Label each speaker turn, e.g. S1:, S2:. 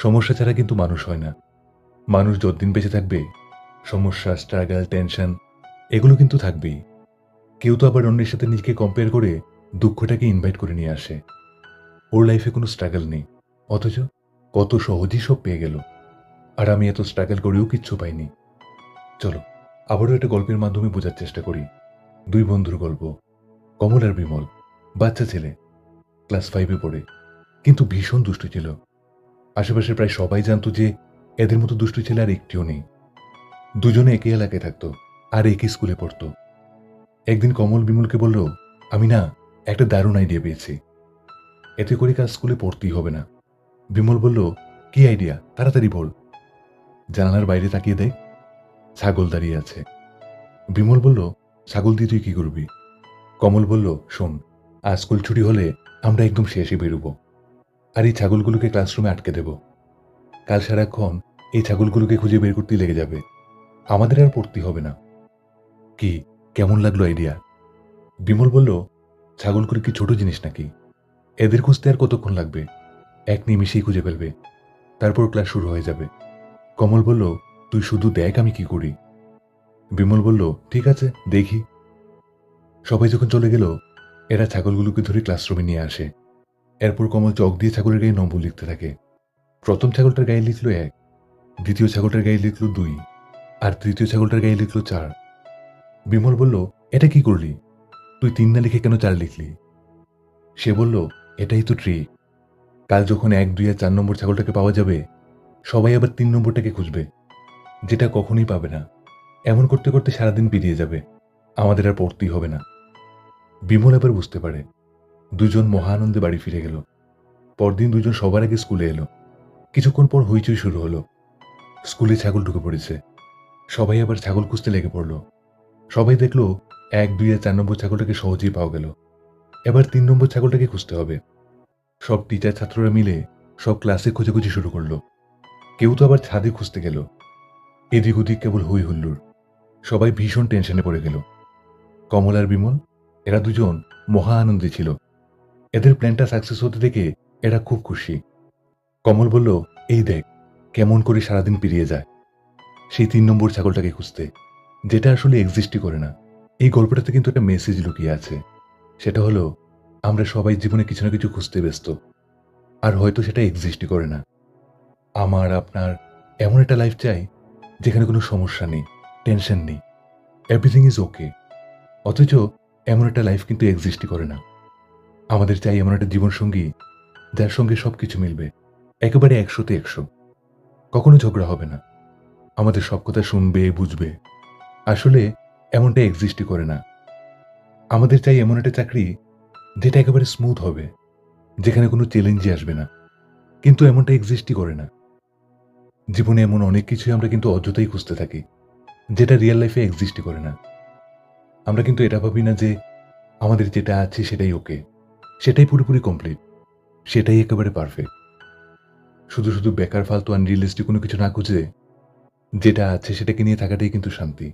S1: সমস্যা ছাড়া কিন্তু মানুষ হয় না। মানুষ যতদিন বেঁচে থাকবে সমস্যা, স্ট্রাগল, টেনশন এগুলো কিন্তু থাকবেই। কেউ তো আবার অন্যের সাথে নিজেকে কম্পেয়ার করে দুঃখটাকে ইনভাইট করে নিয়ে আসে। ওর লাইফে কোনো স্ট্রাগল নেই, অথচ কত সহজেই সব পেয়ে গেল। আর আমি এত স্ট্রাগল করেও কিচ্ছু পাইনি। চলো আবারও একটা গল্পের মাধ্যমে বোঝার চেষ্টা করি। দুই বন্ধুর গল্প, কমল আর বিমল। বাচ্চা ছেলে, ক্লাস 5-এ পড়ে, কিন্তু ভীষণ দুষ্টু ছিল। আশেপাশে প্রায় সবাই জানতো যে এদের মতো দুষ্টু ছেলে আর একটিও নেই। দুজনে একই এলাকায় থাকতো আর একই স্কুলে পড়তো। একদিন কমল বিমলকে বলল, আমি না একটা দারুণ আইডিয়া পেয়েছি। এতে করে কাজ স্কুলে পড়তেই হবে না। বিমল বলল, কি আইডিয়া, তাড়াতাড়ি বল। জানালার বাইরে তাকিয়ে দেখ, ছাগল দাঁড়িয়ে আছে। বিমল বলল, ছাগল দিয়ে তুই কি করবি? কমল বলল, শোন, আজ স্কুল ছুটি হলে আমরা একদম শেষে বেরোবো, আর এই ছাগলগুলোকে ক্লাসরুমে আটকে দেব। কাল সারাক্ষণ এই ছাগলগুলোকে খুঁজে বের করতেই লেগে যাবে, আমাদের আর পড়তে হবে না। কি, কেমন লাগলো আইডিয়া? বিমল বলল, ছাগলগুলো কি ছোট জিনিস নাকি? এদের খুঁজতে আর কতক্ষণ লাগবে? এক নিমিষেই খুঁজে ফেলবে, তারপর ক্লাস শুরু হয়ে যাবে। কমল বলল, তুই শুধু দেখ আমি কি করি। বিমল বলল, ঠিক আছে, দেখি। সবাই যখন চলে গেল, এরা ছাগলগুলোকে ধরে ক্লাসরুমে নিয়ে আসে। এরপর কমল চক দিয়ে ছাগলের গায়ে নম্বর লিখতে থাকে। প্রথম ছাগলটার গায়ে লিখল 1, দ্বিতীয় ছাগলটার গায়ে লিখল 2, আর তৃতীয় ছাগলটার গায়ে লিখল 4। বিমল বলল, এটা কি করলি? তুই 3 না লিখে কেন 4 লিখলি? সে বলল, এটাই তো ট্রিক। কাল যখন 1, 2 আর 4 নম্বর ছাগলটাকে পাওয়া যাবে, সবাই আবার 3 নম্বরটাকে খুঁজবে, যেটা কখনোই পাবে না। এমন করতে করতে সারাদিন পেরিয়ে যাবে, আমাদের আর পড়তেই হবে না। বিমল এবার বুঝতে পারে। দুজন মহা আনন্দে বাড়ি ফিরে গেল। পরদিন দুজন সবার আগে স্কুলে এলো। কিছুক্ষণ পর হইচই শুরু হলো। স্কুলে ছাগল ঢুকে পড়েছে। সবাই আবার ছাগল খুঁজতে লেগে পড়ল। সবাই দেখলো 1, 2 আর 4 নম্বর ছাগলটাকে সহজেই পাওয়া গেল। এবার 3 নম্বর ছাগলটাকে খুঁজতে হবে। সব টিচার ছাত্ররা মিলে সব ক্লাসে খোঁজাখুঁজি শুরু করলো। কেউ তো আবার ছাদে খুঁজতে গেল। এদিক ওদিক কেবল হই হুল্লোড়। সবাই ভীষণ টেনশনে পড়ে গেল। কমল আর বিমল, এরা দুজন মহা আনন্দে ছিল। এদের প্ল্যানটা সাকসেস হতে দেখে এরা খুব খুশি। কমল বলল, এই দেখ কেমন করে সারাদিন পেরিয়ে যায় সেই 3 নম্বর ছাগলটাকে খুঁজতে, যেটা আসলে এক্সিস্টই করে না। এই গল্পটাতে কিন্তু একটা মেসেজ লুকিয়ে আছে। সেটা হলো, আমরা সবাই জীবনে কিছু না কিছু খুঁজতে ব্যস্ত, আর হয়তো সেটা এক্সিস্টই করে না। আমার আপনার এমন একটা লাইফ চাই যেখানে কোনো সমস্যা নেই, টেনশন নেই, এভরিথিং ইজ ওকে। অথচ এমন একটা লাইফ কিন্তু এক্সিস্টই করে না। আমাদের চাই এমন একটা জীবনসঙ্গী যার সঙ্গে সবকিছু মিলবে, একেবারে 100-তে 100। কখনো ঝগড়া হবে না, আমাদের সব কথা শুনবে, বুঝবে। আসলে এমনটা এক্সিস্টই করে না। আমাদের চাই এমন একটা চাকরি যেটা একেবারে স্মুথ হবে, যেখানে কোনো চ্যালেঞ্জই আসবে না। কিন্তু এমনটা এক্সিস্টই করে না। জীবনে এমন অনেক কিছুই আমরা কিন্তু অযথাই খুঁজতে থাকি, যেটা রিয়েল লাইফে এক্সিস্টই করে না। আমরা কিন্তু এটা ভাবি না যে আমাদের যেটা আছে সেটাই ওকে, সেটাই পুরোপুরি কমপ্লিট, সেটাই একেবারে পারফেক্ট। শুধু শুধু বেকার ফালতু আনরিয়ালিস্টিক কোনো কিছু না খুঁজে যেটা আছে সেটাকে নিয়ে থাকাটাই কিন্তু শান্তি।